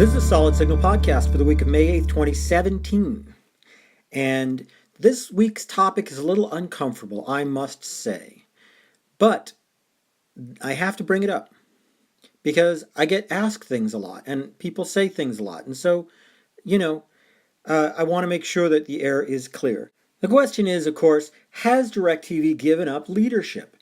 This is a Solid Signal podcast for the week of May 8th, 2017. And this week's topic is a little uncomfortable, I must say. But I have to bring it up because I get asked things a lot and people say things a lot. And so, I want to make sure that the air is clear. The question is, of course, has DirecTV given up leadership?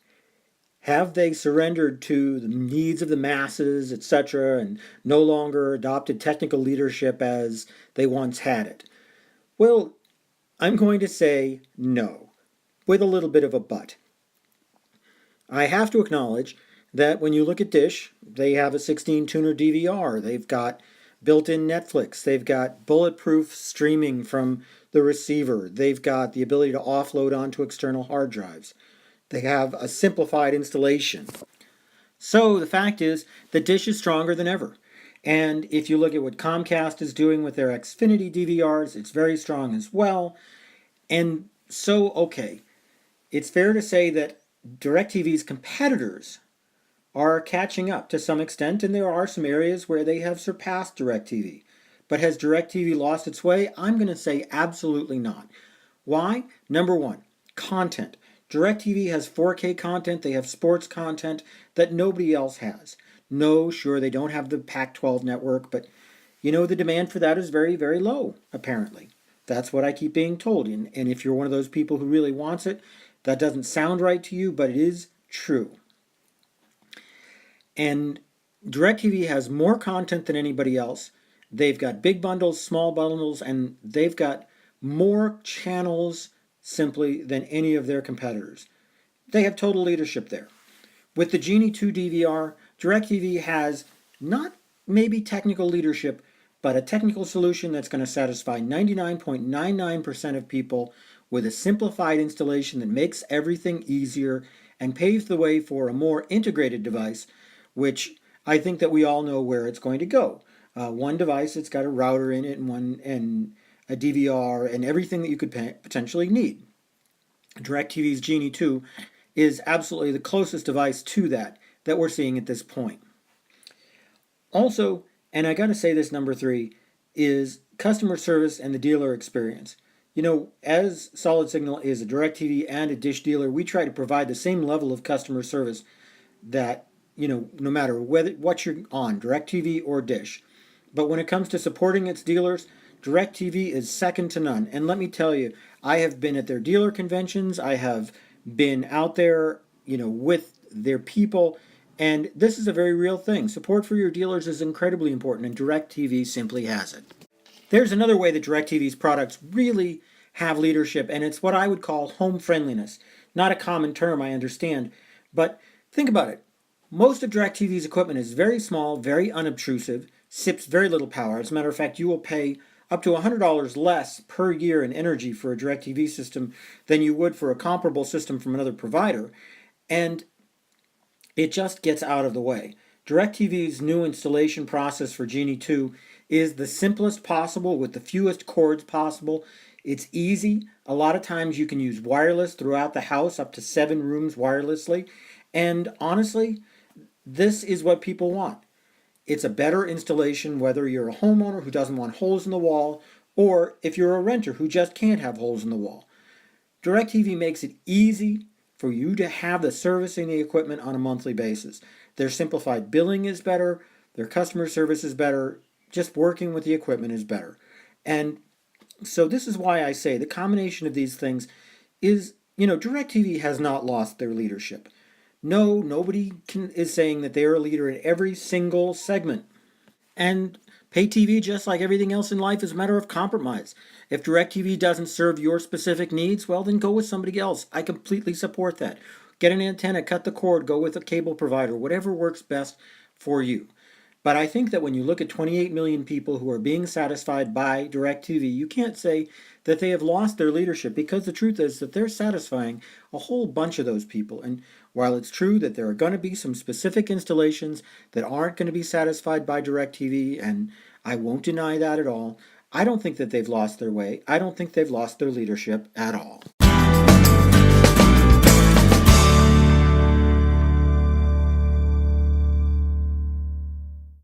Have they surrendered to the needs of the masses, etc., and no longer adopted technical leadership as they once had it? Well, I'm going to say no, with a little bit of a but. I have to acknowledge that when you look at Dish, they have a 16-tuner DVR, they've got built-in Netflix, they've got bulletproof streaming from the receiver, they've got the ability to offload onto external hard drives. They have a simplified installation. So the fact is that Dish is stronger than ever. And if you look at what Comcast is doing with their Xfinity DVRs, it's very strong as well. And so, okay, it's fair to say that DirecTV's competitors are catching up to some extent, and there are some areas where they have surpassed DirecTV. But has DirecTV lost its way? I'm going to say absolutely not. Why? Number one, content. DirecTV has 4K content, they have sports content that nobody else has. No, sure, they don't have the Pac-12 network, but the demand for that is very, very low, apparently. That's what I keep being told. And if you're one of those people who really wants it, that doesn't sound right to you, but it is true. And DirecTV has more content than anybody else. They've got big bundles, small bundles, and they've got more channels simply than any of their competitors. They have total leadership there. With the Genie 2 DVR, DirecTV has not maybe technical leadership, but a technical solution that's going to satisfy 99.99% of people with a simplified installation that makes everything easier and paves the way for a more integrated device, which I think that we all know where it's going to go. One device that's got a router in it and a DVR, and everything that you could potentially need. DirecTV's Genie 2 is absolutely the closest device to that we're seeing at this point. Also, and I got to say this, number 3, is customer service and the dealer experience. As Solid Signal is a DirecTV and a Dish dealer, we try to provide the same level of customer service that, no matter what you're on, DirecTV or Dish. But when it comes to supporting its dealers, DirecTV is second to none. And let me tell you, I have been at their dealer conventions. I have been out there, with their people. And this is a very real thing. Support for your dealers is incredibly important, and DirecTV simply has it. There's another way that DirecTV's products really have leadership, and it's what I would call home friendliness. Not a common term, I understand. But think about it. Most of DirecTV's equipment is very small, very unobtrusive, sips very little power. As a matter of fact, you will pay up to $100 less per year in energy for a DirecTV system than you would for a comparable system from another provider, and it just gets out of the way. DirecTV's new installation process for Genie 2 is the simplest possible with the fewest cords possible. It's easy. A lot of times you can use wireless throughout the house, up to 7 rooms wirelessly, and honestly, this is what people want. It's a better installation whether you're a homeowner who doesn't want holes in the wall or if you're a renter who just can't have holes in the wall. DirecTV makes it easy for you to have the servicing the equipment on a monthly basis. Their simplified billing is better, their customer service is better, just working with the equipment is better. And so this is why I say the combination of these things is, DirecTV has not lost their leadership. No, nobody is saying that they are a leader in every single segment. And pay TV, just like everything else in life, is a matter of compromise. If DirecTV doesn't serve your specific needs, well, then go with somebody else. I completely support that. Get an antenna, cut the cord, go with a cable provider, whatever works best for you. But I think that when you look at 28 million people who are being satisfied by DirecTV, you can't say that they have lost their leadership, because the truth is that they're satisfying a whole bunch of those people. And while it's true that there are going to be some specific installations that aren't going to be satisfied by DirecTV, and I won't deny that at all, I don't think that they've lost their way. I don't think they've lost their leadership at all.